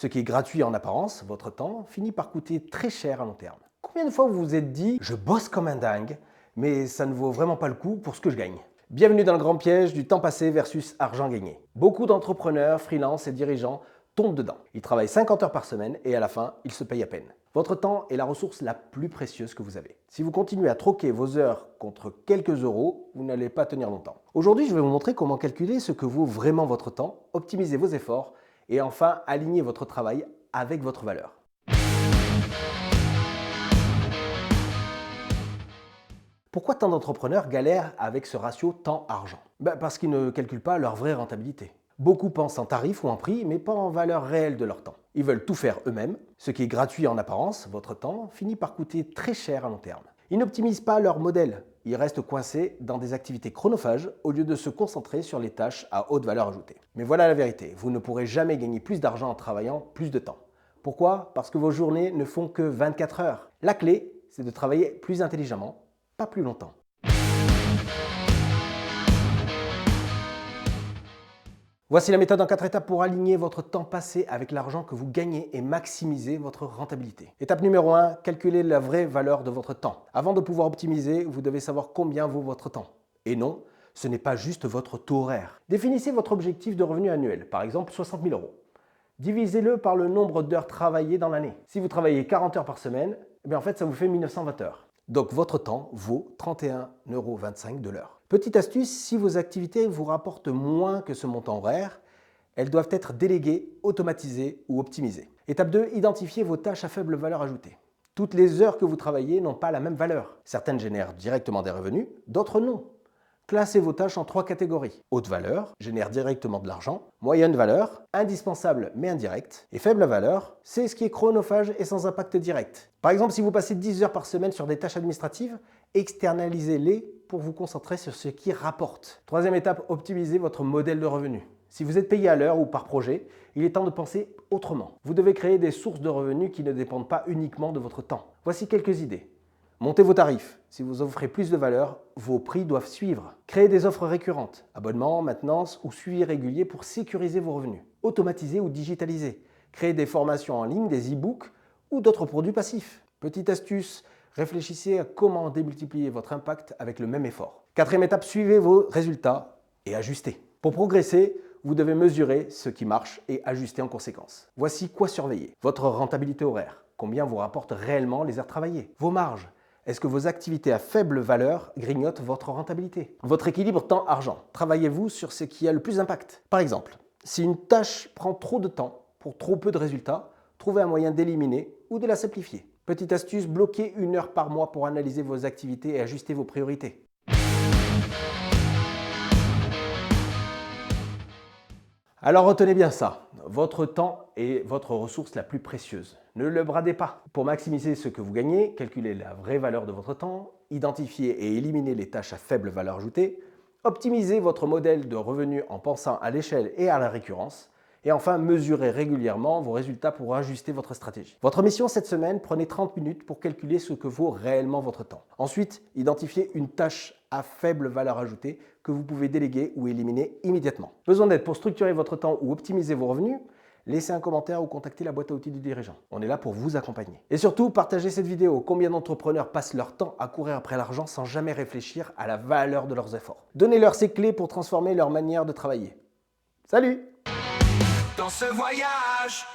Ce qui est gratuit en apparence, votre temps, finit par coûter très cher à long terme. Combien de fois vous vous êtes dit « je bosse comme un dingue, mais ça ne vaut vraiment pas le coup pour ce que je gagne ». Bienvenue dans le grand piège du temps passé versus argent gagné. Beaucoup d'entrepreneurs, freelance et dirigeants tombent dedans. Ils travaillent 50 heures par semaine et à la fin, ils se payent à peine. Votre temps est la ressource la plus précieuse que vous avez. Si vous continuez à troquer vos heures contre quelques euros, vous n'allez pas tenir longtemps. Aujourd'hui, je vais vous montrer comment calculer ce que vaut vraiment votre temps, optimiser vos efforts et enfin aligner votre travail avec votre valeur. Pourquoi tant d'entrepreneurs galèrent avec ce ratio temps-argent? Parce qu'ils ne calculent pas leur vraie rentabilité. Beaucoup pensent en tarif ou en prix, mais pas en valeur réelle de leur temps. Ils veulent tout faire eux-mêmes. Ce qui est gratuit en apparence, votre temps, finit par coûter très cher à long terme. Ils n'optimisent pas leur modèle. Ils restent coincés dans des activités chronophages au lieu de se concentrer sur les tâches à haute valeur ajoutée. Mais voilà la vérité, vous ne pourrez jamais gagner plus d'argent en travaillant plus de temps. Pourquoi? Parce que vos journées ne font que 24 heures. La clé, c'est de travailler plus intelligemment, pas plus longtemps. Voici la méthode en 4 étapes pour aligner votre temps passé avec l'argent que vous gagnez et maximiser votre rentabilité. Étape numéro 1, calculez la vraie valeur de votre temps. Avant de pouvoir optimiser, vous devez savoir combien vaut votre temps. Et non, ce n'est pas juste votre taux horaire. Définissez votre objectif de revenu annuel, par exemple 60 000 euros. Divisez-le par le nombre d'heures travaillées dans l'année. Si vous travaillez 40 heures par semaine, en fait, ça vous fait 1920 heures. Donc votre temps vaut 31,25 € de l'heure. Petite astuce, si vos activités vous rapportent moins que ce montant horaire, elles doivent être déléguées, automatisées ou optimisées. Étape 2, identifiez vos tâches à faible valeur ajoutée. Toutes les heures que vous travaillez n'ont pas la même valeur. Certaines génèrent directement des revenus, d'autres non. Classez vos tâches en 3 catégories. Haute valeur, génère directement de l'argent. Moyenne valeur, indispensable mais indirect. Et faible valeur, c'est ce qui est chronophage et sans impact direct. Par exemple, si vous passez 10 heures par semaine sur des tâches administratives, externalisez-les pour vous concentrer sur ce qui rapporte. Troisième étape, optimisez votre modèle de revenu. Si vous êtes payé à l'heure ou par projet, il est temps de penser autrement. Vous devez créer des sources de revenus qui ne dépendent pas uniquement de votre temps. Voici quelques idées. Montez vos tarifs. Si vous offrez plus de valeur, vos prix doivent suivre. Créez des offres récurrentes, abonnements, maintenance ou suivi régulier pour sécuriser vos revenus. Automatisez ou digitalisez. Créez des formations en ligne, des e-books ou d'autres produits passifs. Petite astuce, réfléchissez à comment démultiplier votre impact avec le même effort. Quatrième étape, suivez vos résultats et ajustez. Pour progresser, vous devez mesurer ce qui marche et ajuster en conséquence. Voici quoi surveiller. Votre rentabilité horaire. Combien vous rapportent réellement les heures travaillées? Vos marges. Est-ce que vos activités à faible valeur grignotent votre rentabilité? Votre équilibre temps-argent. Travaillez-vous sur ce qui a le plus d'impact? Par exemple, si une tâche prend trop de temps pour trop peu de résultats, trouvez un moyen d'éliminer ou de la simplifier. Petite astuce, bloquez 1 heure par mois pour analyser vos activités et ajuster vos priorités. Alors retenez bien ça, votre temps est votre ressource la plus précieuse. Ne le bradez pas. Pour maximiser ce que vous gagnez, calculez la vraie valeur de votre temps, identifiez et éliminez les tâches à faible valeur ajoutée, optimisez votre modèle de revenus en pensant à l'échelle et à la récurrence, et enfin mesurez régulièrement vos résultats pour ajuster votre stratégie. Votre mission cette semaine, prenez 30 minutes pour calculer ce que vaut réellement votre temps. Ensuite, identifiez une tâche à faible valeur ajoutée que vous pouvez déléguer ou éliminer immédiatement. Besoin d'aide pour structurer votre temps ou optimiser vos revenus? Laissez un commentaire ou contactez la boîte à outils du dirigeant. On est là pour vous accompagner. Et surtout, partagez cette vidéo. Combien d'entrepreneurs passent leur temps à courir après l'argent sans jamais réfléchir à la valeur de leurs efforts? Donnez-leur ces clés pour transformer leur manière de travailler. Salut! Dans ce voyage